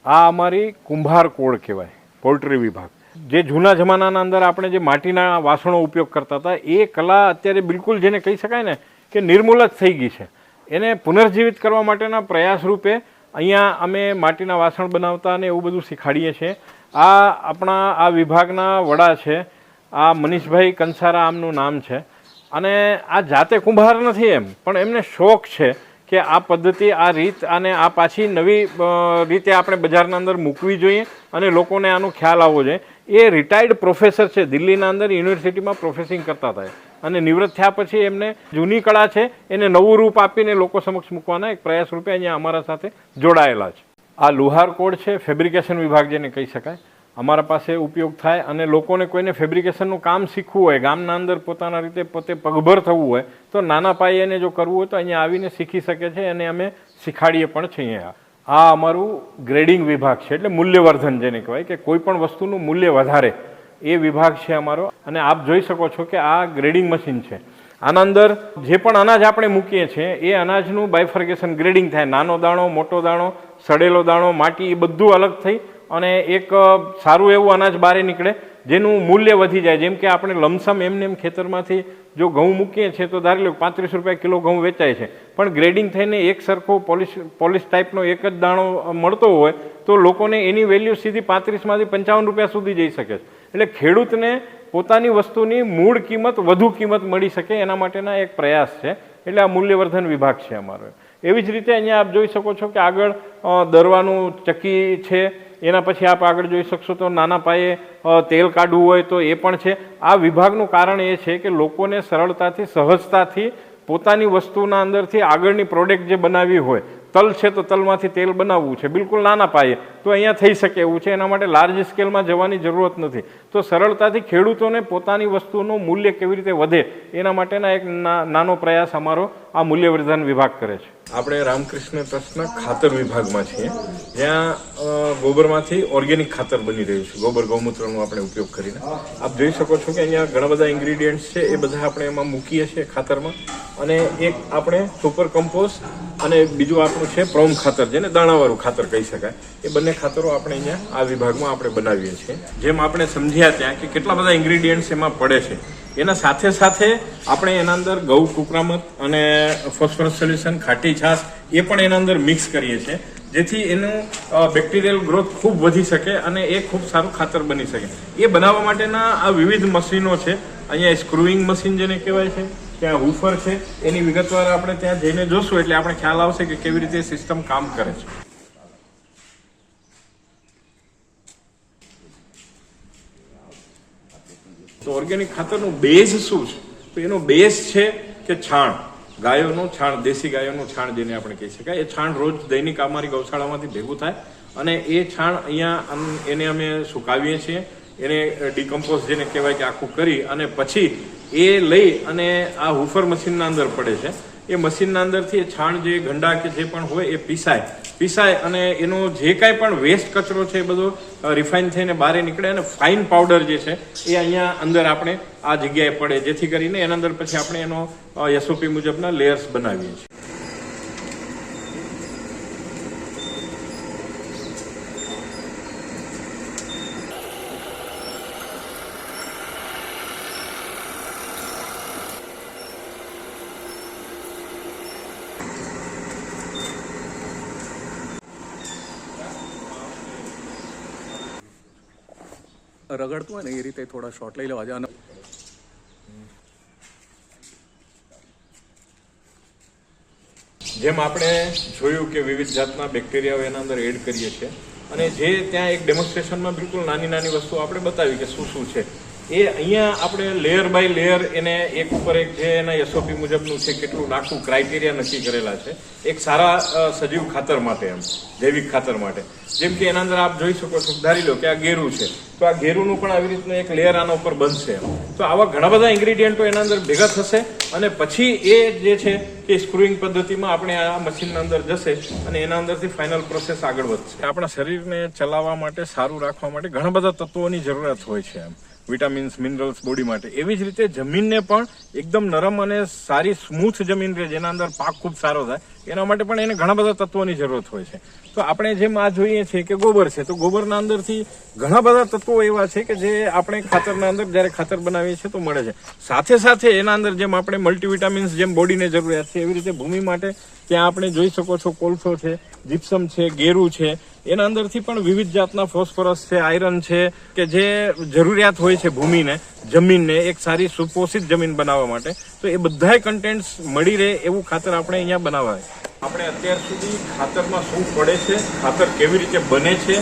આ અમારી કુંભાર કોડ કહેવાય, પોલ્ટ્રી વિભાગ. જે જૂના જમાનાના અંદર આપણે જે માટીના વાસણો ઉપયોગ કરતા હતા એ કલા અત્યારે બિલકુલ જેને કહી શકાય ને કે નિર્મૂલ જ થઈ ગઈ છે. એને પુનર્જીવિત કરવા માટેના પ્રયાસ રૂપે અહીંયા અમે માટીના વાસણ બનાવતા અને એવું બધું શીખાડીએ છીએ. આ આપણા આ વિભાગના વડા છે, આ મનીષભાઈ કંસારા આમનું નામ છે અને આ જાતે કુંભાર નથી એમ, પણ એમને શોખ છે કે આ પદ્ધતિ, આ રીત અને આ પાછી નવી રીતે આપણે બજારના અંદર મૂકવી જોઈએ અને લોકોને આનો ખ્યાલ આવવો જોઈએ. એ રિટાયર્ડ પ્રોફેસર છે, દિલ્હીના અંદર યુનિવર્સિટીમાં પ્રોફેસિંગ કરતા હતા અને નિવૃત્ત થયા પછી એમને જૂની કળા છે એને નવું રૂપ આપીને લોકો સમક્ષ મૂકવાના એક પ્રયાસ રૂપે અહીંયા અમારા સાથે જોડાયેલા છે. આ લુહાર કોડ છે, ફેબ્રિકેશન વિભાગ જેને કહી શકાય, અમારા પાસે ઉપયોગ થાય અને લોકોને કોઈને ફેબ્રિકેશનનું કામ શીખવું હોય, ગામના અંદર પોતાના રીતે પોતે પગભર થવું હોય તો નાના પાયે એને જો કરવું હોય તો અહીંયા આવીને શીખી શકે છે અને અમે શીખાડીએ પણ છીએ અહીંયા. આ અમારું ગ્રેડિંગ વિભાગ છે, એટલે મૂલ્યવર્ધન જેને કહેવાય કે કોઈ પણ વસ્તુનું મૂલ્ય વધારે એ વિભાગ છે અમારો. અને આપ જોઈ શકો છો કે આ ગ્રેડિંગ મશીન છે. આના અંદર જે પણ અનાજ આપણે મૂકીએ છીએ એ અનાજનું બાયફર્ગેશન, ગ્રેડિંગ થાય. નાનો દાણો, મોટો દાણો, સડેલો દાણો, માટી, એ બધું અલગ થઈ અને એક સારું એવું અનાજ બહાર નીકળે જેનું મૂલ્ય વધી જાય. જેમ કે આપણે લમસમ એમને એમ ખેતરમાંથી જો ઘઉં મૂકીએ છીએ તો ધારી લો 35 રૂપિયા કિલો ઘઉં વેચાય છે, પણ ગ્રેડિંગ થઈને એક સરખો પોલિશ ટાઈપનો એક જ દાણો મળતો હોય તો લોકોને એની વેલ્યુ સીધી 35માંથી 55 રૂપિયા સુધી જઈ શકે છે. એટલે ખેડૂતને પોતાની વસ્તુની મૂળ કિંમત વધુ કિંમત મળી શકે એના માટેના એક પ્રયાસ છે. એટલે આ મૂલ્યવર્ધન વિભાગ છે અમારો. એવી જ રીતે અહીંયા આપ જોઈ શકો છો કે આગળ દરવાનું ચક્કી છે, એના પછી આપ આગળ જોઈ શકશો તો નાના પાયે તેલ કાઢવું હોય તો એ પણ છે. આ વિભાગનું કારણ એ છે કે લોકોને સરળતાથી સહજતાથી પોતાની વસ્તુના અંદરથી આગળની પ્રોડક્ટ જે બનાવવી હોય, તલ છે તો તલમાંથી તેલ બનાવવું છે બિલકુલ નાના પાયે, તો અહીંયા થઈ શકે એવું છે. એના માટે લાર્જ સ્કેલમાં જવાની જરૂરત નથી. તો સરળતાથી ખેડૂતોને પોતાની વસ્તુનું મૂલ્ય કેવી રીતે વધે એના માટેના એક નાનો પ્રયાસ અમારો આ મૂલ્યવર્ધન વિભાગ કરે છે. આપણે રામકૃષ્ણ ટ્રસ્ટના ખાતર વિભાગમાં છીએ, જ્યાં ગોબરમાંથી ઓર્ગેનિક ખાતર બની રહ્યું છે, ગોબર ગૌમૂત્રનો આપણે ઉપયોગ કરીને. આપ જોઈ શકો છો કે અહીંયા ઘણા બધા ઇન્ગ્રીડિયન્ટ્સ છે, એ બધા આપણે એમાં મૂકીએ છીએ ખાતરમાં. અને એક આપણે સુપર કમ્પોસ્ટ અને બીજું આપણું છે પ્રોમ ખાતર, જેને દાણાવાળું ખાતર કહી શકાય. એ બંને ખાતરો આપણે અહીંયા આ વિભાગમાં આપણે બનાવીએ છીએ. જેમ આપણે સમજ્યા ત્યાં કે કેટલા બધા ઇન્ગ્રીડિયન્ટ્સ એમાં પડે છે, એના સાથે સાથે આપણે એના અંદર ગૌ કુકરામત અને ફોસ્ફરસ સોલ્યુશન, ખાટી છાશ એ પણ એના અંદર મિક્સ કરીએ છીએ, જેથી એનું બેક્ટેરિયલ ગ્રોથ ખૂબ વધી શકે અને એ ખૂબ સારું ખાતર બની શકે. એ બનાવવા માટેના આ વિવિધ મશીનો છે. અહીંયા સ્ક્રુઇંગ મશીન જેને કહેવાય છે, ત્યાં હુફર છે. એની વિગતવાર આપણે ત્યાં જઈને જોશું એટલે આપણે ખ્યાલ આવશે કે કેવી રીતે સિસ્ટમ કામ કરે છે. તો ઓર્ગેનિક ખાતરનું બેઝ શું છે? તો એનો બેઝ છે કે છાણ, ગાયોનું છાણ, દેશી ગાયોનું છાણ જેને આપણે કહી શકાય. એ છાણ રોજ દૈનિક અમારી ગૌશાળામાંથી ભેગું થાય અને એ છાણ અહીંયા એને અમે સુકાવીએ છીએ. એને ડિકમ્પોઝ જેને કહેવાય કે આખું કરી અને પછી એ લઈ અને આ હુફર મશીનના અંદર પડે છે. એ મશીનના અંદરથી એ છાણ જે ગંડા કે જે પણ હોય એ પીસાય અને એનો જે કાંઈ પણ વેસ્ટ કચરો છે એ બધો રિફાઇન થઈને બહાર નીકળે અને ફાઇન પાવડર જે છે એ અહીંયા અંદર આપણે આ જગ્યાએ પડે, જેથી કરીને એના અંદર પછી આપણે એનો SOP મુજબના લેયર્સ બનાવીએ છીએ. રગડતું હોય ને એ રીતે થોડા શોટ લઈ લેવા છે. અને જેમ આપણે જોયું કે વિવિધ જાતના બેક્ટેરિયાઓ એના અંદર એડ કરીએ છીએ અને જે ત્યાં એક ડેમોન્સ્ટ્રેશનમાં બિલકુલ નાની નાની વસ્તુઓ આપણે બતાવી કે શું શું છે, એ અહીંયા આપણે લેયર બાય લેયર એને એક ઉપર એક જે એના SOP મુજબનું છે કેટલું નાખવું ક્રાઇટેરિયા નક્કી કરેલા છે એક સારા સજીવ ખાતર માટે, એમ જૈવિક ખાતર માટે. જેમ કે એના અંદર આપ જોઈ શકો છો, ધારી લો કે આ ગેરું છે તો આ ગેરુંનું પણ આવી રીતનું એક લેયર આના ઉપર બનશે. તો આવા ઘણા બધા ઇન્ગ્રીડિયન્ટો એના અંદર ભેગા થશે અને પછી એ જે છે કે સ્ક્રુઇંગ પદ્ધતિમાં આપણે આ મશીનના અંદર જશે અને એના અંદરથી ફાઇનલ પ્રોસેસ આગળ વધશે. આપણા શરીરને ચલાવવા માટે, સારું રાખવા માટે ઘણા બધા તત્વોની જરૂરિયાત હોય છે, એમ વિટામિન્સ, મિનરલ્સ બોડી માટે. એવી જ રીતે જમીનને પણ એકદમ નરમ અને સારી સ્મૂથ જમીન રહે, જેના અંદર પાક ખૂબ સારો થાય, એના માટે પણ એને ઘણા બધા તત્વોની જરૂરત હોય છે. તો આપણે જેમ આ જોઈએ છીએ કે ગોબર છે, તો ગોબરના અંદરથી ઘણા બધા તત્વો એવા છે કે જે આપણે ખાતરના અંદર જ્યારે ખાતર બનાવીએ છીએ તો મળે છે. સાથે સાથે એના અંદર જેમ આપણે મલ્ટીવિટામિન્સ જેમ બોડીને જરૂરિયાત છે, એવી રીતે ભૂમિ માટે ત્યાં આપણે જોઈ શકો છો કોલસો છે, જીપ્સમ છે, ગેરું છે, એના અંદરથી પણ વિવિધ જાતના ફોસ્ફરસ છે, આયરન છે, કે જે જરૂરિયાત હોય છે ભૂમિને, જમીનને એક સારી સુપોષિત જમીન બનાવવા માટે. તો એ બધાય કન્ટેન્ટ્સ મળી રહે એવું ખાતર આપણે અહીંયા બનાવાય. આપણે અત્યાર સુધી ખાતરમાં શું પડે છે, ખાતર કેવી રીતે બને છે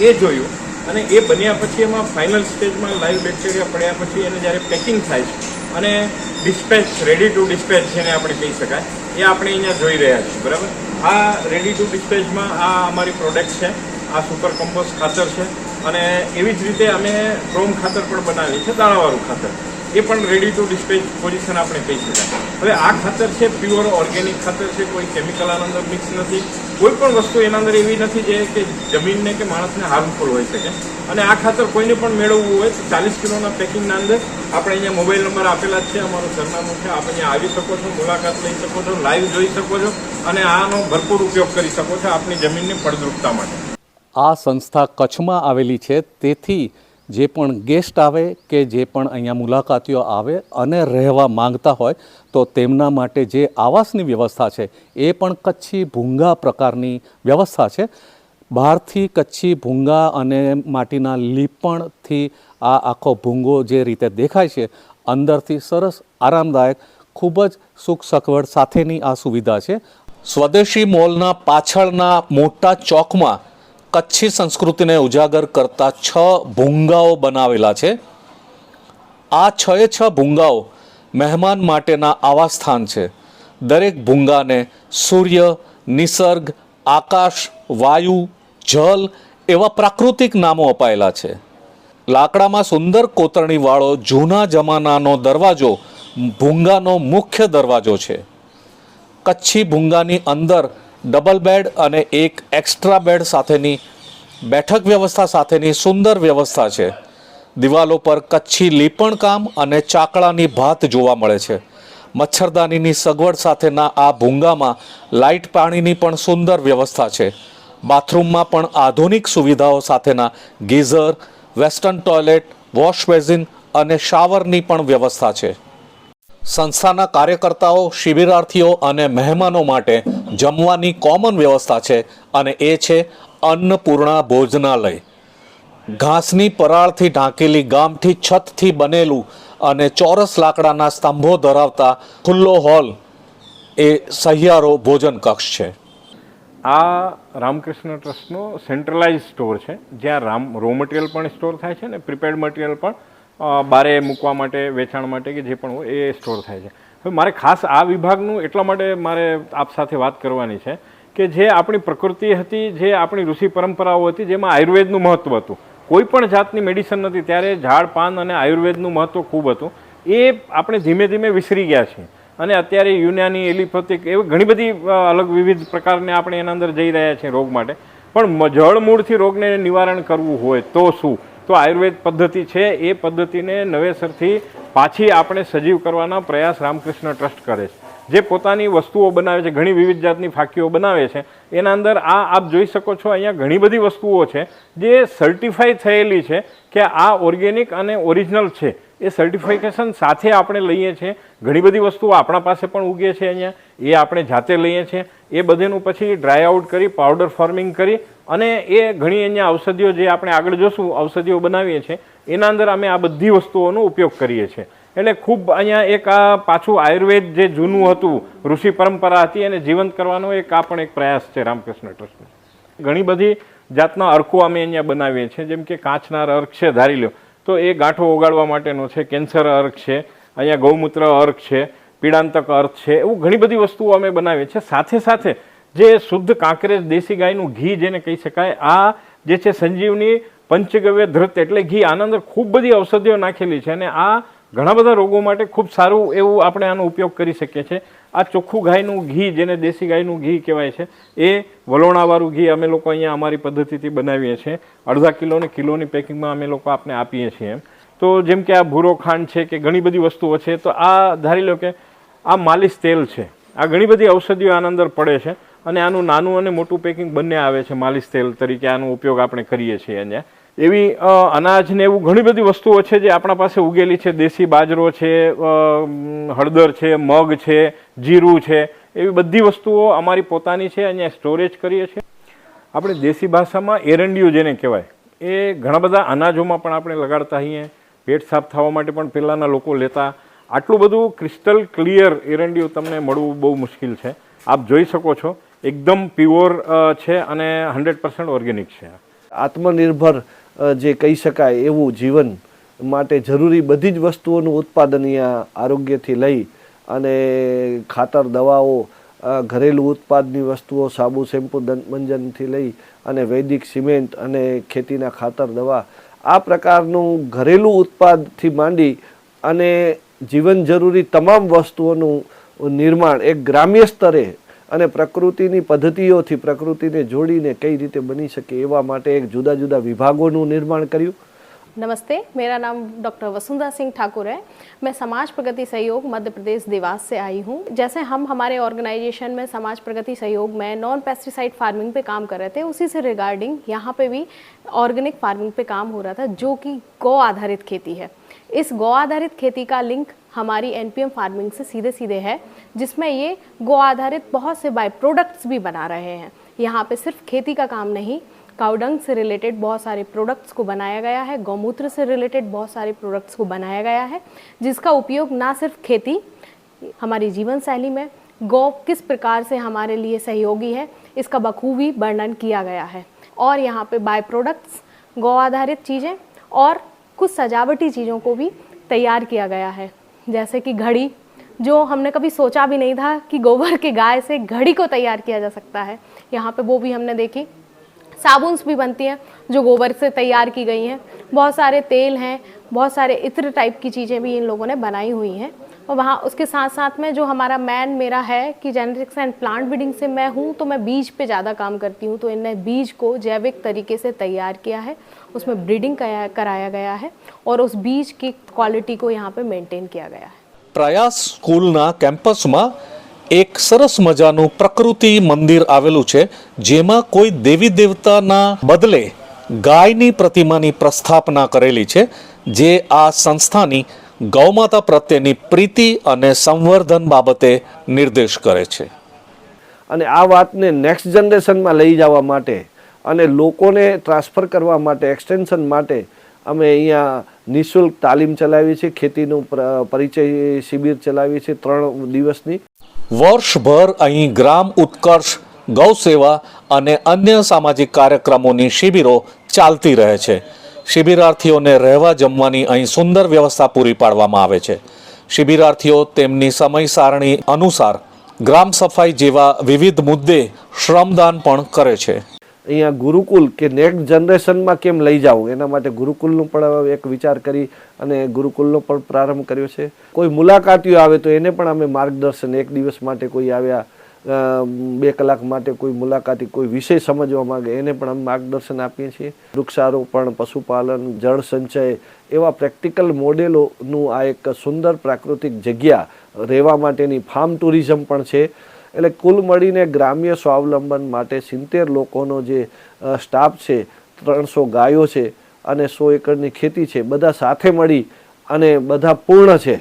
એ જોયું અને એ બન્યા પછી એમાં ફાઇનલ સ્ટેજમાં લાઈવ બેક્ટેરિયા પડ્યા પછી એને જ્યારે પેકિંગ થાય છે અને ડિસ્પેચ, રેડી ટુ ડિસ્પેચ જેને આપણે કહી શકાય, એ આપણે અહીંયા જોઈ રહ્યા છીએ. બરાબર, આ રેડી ટુ ડિસ્પેચમાં આ અમારી પ્રોડક્ટ છે, આ સુપર કમ્પોસ્ટ ખાતર છે અને એવી જ રીતે અમે ક્રોમ ખાતર પણ બનાવીએ છીએ, દાણાવાળું ખાતર. એ પણ રેડી ટુ ડિસ્પેચ પોઝિશન આપણે કહી શકાય. હવે આ ખાતર છે પ્યોર ઓર્ગેનિક ખાતર છે, કોઈ કેમિકલ આના અંદર મિક્સ નથી, કોઈ પણ વસ્તુ એના અંદર એવી નથી જે કે જમીનને કે માણસને હાર્મફુલ હોઈ શકે. અને આ ખાતર કોઈને પણ મેળવવું હોય તો 40 કિલોના પેકિંગના અંદર આપણે અહીંયા મોબાઈલ નંબર આપેલા જ છે, અમારું સરનામું છે, આપ અહીંયા આવી શકો છો, મુલાકાત લઈ શકો છો, લાઈવ જોઈ શકો છો અને આનો ભરપૂર ઉપયોગ કરી શકો છો આપની જમીનની ફળદ્રુપતા માટે. આ સંસ્થા કચ્છમાં આવેલી છે, તેથી જે પણ ગેસ્ટ આવે કે જે પણ અહીંયા મુલાકાતીઓ આવે અને રહેવા માંગતા હોય તો તેમના માટે જે આવાસની વ્યવસ્થા છે એ પણ કચ્છી ભૂંગા પ્રકારની વ્યવસ્થા છે. બહારથી કચ્છી ભૂંગા અને માટીના લીપણથી આ આખો ભૂંગો જે રીતે દેખાય છે, અંદરથી સરસ આરામદાયક ખૂબ જ સુખ સગવડ સાથેની આ સુવિધા છે. સ્વદેશી મોલના પાછળના મોટા ચોકમાં કચ્છી સંસ્કૃતિને ઉજાગર કરતા 6 ભૂંગાઓ બનાવેલા છે. આ 6 ભૂંગાઓ મહેમાન માટેના આવાસ સ્થાન છે. દરેક ભૂંગાને સૂર્ય, નિસર્ગ, આકાશ, વાયુ, જલ એવા પ્રાકૃતિક નામો અપાયેલા છે. લાકડામાં સુંદર કોતરણીવાળો જૂના જમાનાનો દરવાજો ભૂંગાનો મુખ્ય દરવાજો છે. કચ્છી ભૂંગાની અંદર ડબલ બેડ અને એક એક્સ્ટ્રા બેડ સાથેની બેઠક વ્યવસ્થા સાથેની સુંદર વ્યવસ્થા છે. દિવાલો પર કચ્છી લીપણકામ અને ચાકડાની ભાત જોવા મળે છે. મચ્છરદાનીની સગવડ સાથેના આ ભૂંગામાં લાઇટ પાણીની પણ સુંદર વ્યવસ્થા છે. બાથરૂમમાં પણ આધુનિક સુવિધાઓ સાથેના geyser, western toilet, wash basin અને શાવરની પણ વ્યવસ્થા છે. સંસ્થાના કાર્યકર્તાઓ, શિબિરાર્થીઓ અને મહેમાનો માટે જમવાની કોમન વ્યવસ્થા છે અને એ છે અન્નપૂર્ણા ભોજનાલય. ઘાસની પરાળથી ઢાંકેલી ગામઠી છતથી બનેલું અને ચોરસ લાકડાના સ્તંભો ધરાવતા ખુલ્લો હોલ એ સહિયારો ભોજન કક્ષ છે. આ રામકૃષ્ણ ટ્રસ્ટનો સેન્ટ્રલાઇઝ સ્ટોર છે, જ્યાં રો મટીરિયલ પણ સ્ટોર થાય છે ને પ્રિપેર્ડ મટીરિયલ પણ બારે મૂકવા માટે, વેચાણ માટે કે જે પણ હોય એ સ્ટોર થાય છે. હવે મારે ખાસ આ વિભાગનું એટલા માટે મારે આપ સાથે વાત કરવાની છે કે જે આપણી પ્રકૃતિ હતી, જે આપણી ઋષિ પરંપરાઓ હતી, જેમાં આયુર્વેદનું મહત્ત્વ હતું. કોઈ પણ જાતની મેડિસિન નથી ત્યારે ઝાડ પાન અને આયુર્વેદનું મહત્ત્વ ખૂબ હતું. એ આપણે ધીમે ધીમે વિસરી ગયા છીએ અને અત્યારે યુનાની, એલિપેથિક એવી ઘણી બધી અલગ વિવિધ પ્રકારને આપણે એના અંદર જઈ રહ્યા છીએ રોગ માટે. પણ જળમૂળથી રોગને નિવારણ કરવું હોય તો શું? તો આયુર્વેદ પદ્ધતિ છે, એ પદ્ધતિને નવેસરથી પાછી આપણે સજીવ કરવાના પ્રયાસ રામકૃષ્ણ ટ્રસ્ટ કરે છે. જે પોતાની વસ્તુઓ બનાવે છે, ઘણી વિવિધ જાતની ફાંકીઓ બનાવે છે. એના અંદર આપ જોઈ શકો છો અહીંયા ઘણી બધી વસ્તુઓ છે જે સર્ટિફાઈ થયેલી છે કે આ ઓર્ગેનિક અને ઓરિજિનલ છે. એ સર્ટિફિકેશન સાથે આપણે લઈએ છીએ. ઘણી બધી વસ્તુઓ આપણા પાસે પણ ઉગે છે અહીંયા, એ આપણે જાતે લઈએ છીએ. એ બધેનું પછી ડ્રાય આઉટ કરી, પાવડર ફોર્મિંગ કરી અને એ ઘણી અહીંયા ઔષધિઓ, જે આપણે આગળ જોશું ઔષધિઓ બનાવીએ છીએ, એના અંદર અમે આ બધી વસ્તુઓનો ઉપયોગ કરીએ છીએ. એટલે ખૂબ અહીંયા એક આ પાછું આયુર્વેદ જે જૂનું હતું, ઋષિ પરંપરા હતી, એને જીવંત કરવાનો એક આ પણ એક પ્રયાસ છે રામકૃષ્ણ ટ્રસ્ટનો. ઘણી બધી જાતના અર્કો અમે અહીંયા બનાવીએ છીએ. જેમ કે કાચના અર્ક છે, ધારી લો તો એ ગાંઠો ઓગાળવા માટેનો છે. કેન્સર અર્ક છે, અહીંયા ગૌમૂત્ર અર્ક છે, પીડાંતક અર્ક છે. એવું ઘણી બધી વસ્તુઓ અમે બનાવીએ છીએ. સાથે સાથે જે શુદ્ધ કાંકરેજ દેશી ગાયનું ઘી જેને કહી શકાય, આ જે છે સંજીવની પંચગવ્ય ધૃત એટલે ઘી. આના અંદર ખૂબ બધી ઔષધિઓ નાખેલી છે અને આ ઘણા બધા રોગો માટે ખૂબ સારું એવું આપણે આનો ઉપયોગ કરી શકીએ છીએ. આ ચોખ્ખું ગાયનું ઘી, જેને દેશી ગાયનું ઘી કહેવાય છે, એ વલોણાવાળું ઘી અમે લોકો અહીંયા અમારી પદ્ધતિથી બનાવીએ છીએ. અડધા કિલોની પેકિંગમાં અમે લોકો આપને આપીએ છીએ. તો જેમ કે આ ભૂરો ખાંડ છે કે ઘણી બધી વસ્તુઓ છે. તો આ ધારી લો કે આ માલિશ તેલ છે. આ ઘણી બધી ઔષધિઓ આના અંદર પડે છે અને આનું નાનું અને મોટું પેકિંગ બંને આવે છે. માલિશ તેલ તરીકે આનો ઉપયોગ આપણે કરીએ છીએ અહીંયા. એવી અનાજ ને એવું ઘણી બધી વસ્તુઓ છે જે આપણા પાસે ઉગેલી છે. દેશી બાજરો છે, હળદર છે, મગ છે, જીરું છે, એવી બધી વસ્તુઓ અમારી પોતાની છે, અહીંયા સ્ટોરેજ કરીએ છીએ. આપણે દેશી ભાષામાં એરંડિયું જેને કહેવાય, એ ઘણા બધા અનાજોમાં પણ આપણે લગાડતા હોઈએ. પેટ સાફ થવા માટે પણ પહેલાંના લોકો લેતા. આટલું બધું ક્રિસ્ટલ ક્લિયર એરંડિયું તમને મળવું બહુ મુશ્કેલ છે. આપ જોઈ શકો છો, એકદમ પ્યોર છે અને 100% ઓર્ગેનિક છે. આત્મનિર્ભર જે કહી શકાય એવું જીવન માટે જરૂરી બધી જ વસ્તુઓનું ઉત્પાદન અહીંયા આરોગ્યથી લઈ અને ખાતર, દવાઓ, ઘરેલું ઉત્પાદની વસ્તુઓ, સાબુ, શેમ્પુ, દંતમંજનથી લઈ અને વૈદિક સિમેન્ટ અને ખેતીના ખાતર, દવા, આ પ્રકારનું ઘરેલું ઉત્પાદથી માંડી અને જીવન જરૂરી તમામ વસ્તુઓનું નિર્માણ એક ગ્રામ્ય સ્તરે અને પ્રકૃતિની પદ્ધતિઓથી પ્રકૃતિને જોડીને કઈ રીતે બની શકે એવા માટે એક જુદા જુદા વિભાગોનું નિર્માણ કર્યું नमस्ते, मेरा नाम डॉक्टर वसुंधरा सिंह ठाकुर है। मैं समाज प्रगति सहयोग मध्य प्रदेश देवास से आई हूँ। जैसे हम हमारे ऑर्गेनाइजेशन में समाज प्रगति सहयोग में नॉन पेस्टिसाइड फार्मिंग पे काम कर रहे थे, उसी से रिगार्डिंग यहाँ पे भी ऑर्गेनिक फार्मिंग पे काम हो रहा था, जो कि गौ आधारित खेती है। इस गौ आधारित खेती का लिंक हमारी एनपीएम फार्मिंग से सीधे सीधे है, जिसमें ये गौ आधारित बहुत से बाय प्रोडक्ट्स भी बना रहे हैं। यहाँ पे सिर्फ खेती का काम नहीं, काउडंग से रिलेटेड बहुत सारे प्रोडक्ट्स को बनाया गया है, गौमूत्र से रिलेटेड बहुत सारे प्रोडक्ट्स को बनाया गया है, जिसका उपयोग ना सिर्फ खेती, हमारी जीवन शैली में गौ किस प्रकार से हमारे लिए सहयोगी है, इसका बखूबी वर्णन किया गया है। और यहाँ पे बाय प्रोडक्ट्स, गौ आधारित चीज़ें और कुछ सजावटी चीज़ों को भी तैयार किया गया है, जैसे कि घड़ी, जो हमने कभी सोचा भी नहीं था कि गोबर के गाय से घड़ी को तैयार किया जा सकता है। यहाँ पे वो भी हमने देखी। साबुन्स भी बनती हैं जो गोबर से तैयार की गई हैं। बहुत सारे तेल हैं, बहुत सारे इत्र टाइप की चीज़ें भी इन लोगों ने बनाई हुई हैं। और वहाँ उसके साथ साथ में जो हमारा मेरा है कि जेनेटिक्स एंड प्लांट ब्रीडिंग से मैं हूँ, तो मैं बीज पे ज़्यादा काम करती हूँ। तो इनने बीज को जैविक तरीके से तैयार किया है, उसमें ब्रीडिंग कराया गया है और उस बीज की क्वालिटी को यहाँ पे मेंटेन किया गया है। પ્રયાસ સ્કૂલના કેમ્પસમાં એક સરસ મજાનું પ્રકૃતિ મંદિર આવેલું છે, જેમાં કોઈ દેવી દેવતાના બદલે ગાયની પ્રતિમાની પ્રસ્થાપના કરેલી છે, જે આ સંસ્થાની ગૌમાતા પ્રત્યેની પ્રીતિ અને સંવર્ધન બાબતે નિર્દેશ કરે છે. અને આ વાતને નેક્સ્ટ જનરેશનમાં લઈ જવા માટે અને લોકોને ટ્રાન્સફર કરવા માટે, એક્સટેન્શન માટે અમે અહીંયા નિઃશુલ્ક તાલીમ ચલાવી છે, ખેતીનું પરિચય શિબિર ચલાવી છે 3 દિવસની. વર્ષભર અહીં ગ્રામ ઉત્કર્ષ, ગૌ સેવા અને અન્ય સામાજિક કાર્યક્રમોની શિબિરો ચાલતી રહે છે. શિબિરાર્થીઓને રહેવા જમવાની અહીં સુંદર વ્યવસ્થા પૂરી પાડવામાં આવે છે. શિબિરાર્થીઓ તેમની સમય સારણી અનુસાર ગ્રામ સફાઈ જેવા વિવિધ મુદ્દે શ્રમદાન પણ કરે છે. અહીંયા ગુરુકુલ કે નેક્સ્ટ જનરેશનમાં કેમ લઈ જાવું, એના માટે ગુરુકુલનો પણ એક વિચાર કરી અને ગુરુકુલનો પણ પ્રારંભ કર્યો છે. કોઈ મુલાકાતીઓ આવે તો એને પણ અમે માર્ગદર્શન, એક દિવસ માટે કોઈ આવ્યા, 2 કલાક માટે કોઈ મુલાકાતી કોઈ વિષય સમજવા માંગે, એને પણ અમે માર્ગદર્શન આપીએ છીએ. વૃક્ષારોપણ, પશુપાલન, જળ સંચય એવા પ્રેક્ટિકલ મોડેલોનું આ એક સુંદર પ્રાકૃતિક જગ્યા રહેવા માટેની ફાર્મ ટુરિઝમ પણ છે. એટલે કુલ મળીને ગ્રામ્ય સ્વાવલંબન માટે 70 લોકોનો જે સ્ટાફ છે, 300 ગાયો છે અને 100 એકરની ખેતી છે, બધા સાથે મળી અને બધા પૂર્ણ છે.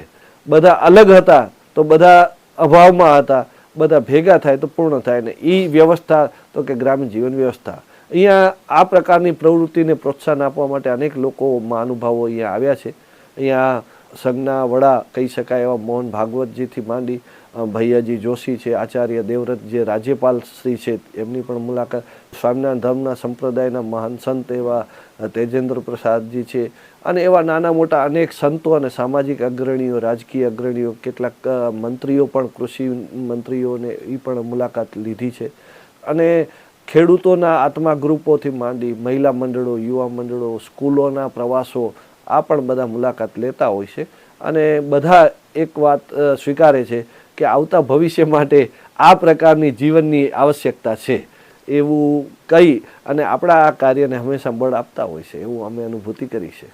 બધા અલગ હતા તો બધા અભાવમાં હતા, બધા ભેગા થાય તો પૂર્ણ થાય. ને એ વ્યવસ્થા તો કે ગ્રામીણ જીવન વ્યવસ્થા. અહીંયા આ પ્રકારની પ્રવૃત્તિને પ્રોત્સાહન આપવા માટે અનેક લોકો, મહાનુભાવો અહીંયા આવ્યા છે. અહીંયા સંઘના વડા કહી શકાય એવા મોહન ભાગવતજીથી માંડી ભૈયાજી જોશી છે, આચાર્ય દેવવ્રત જે રાજ્યપાલ શ્રી છે, એમની પણ મુલાકાત, સ્વામિનારાયણ ધર્મના સંપ્રદાયના મહાન સંત એવા તેજેન્દ્ર પ્રસાદજી છે અને એવા નાના મોટા અનેક સંતો અને સામાજિક અગ્રણીઓ, રાજકીય અગ્રણીઓ, કેટલાક મંત્રીઓ પણ, કૃષિ મંત્રીઓને એ પણ મુલાકાત લીધી છે. અને ખેડૂતોના આત્મા ગ્રુપોથી માંડી મહિલા મંડળો, યુવા મંડળો, સ્કૂલોના પ્રવાસો, આ પણ બધા મુલાકાત લેતા હોય છે. અને બધા એક વાત સ્વીકારે છે કે આવતા ભવિષ્ય માટે આ પ્રકારની જીવનની આવશ્યકતા છે એવું કહી અને આપણા આ કાર્યને હંમેશા બળ આપતા હોય છે, એવું અમે અનુભૂતિ કરી છે.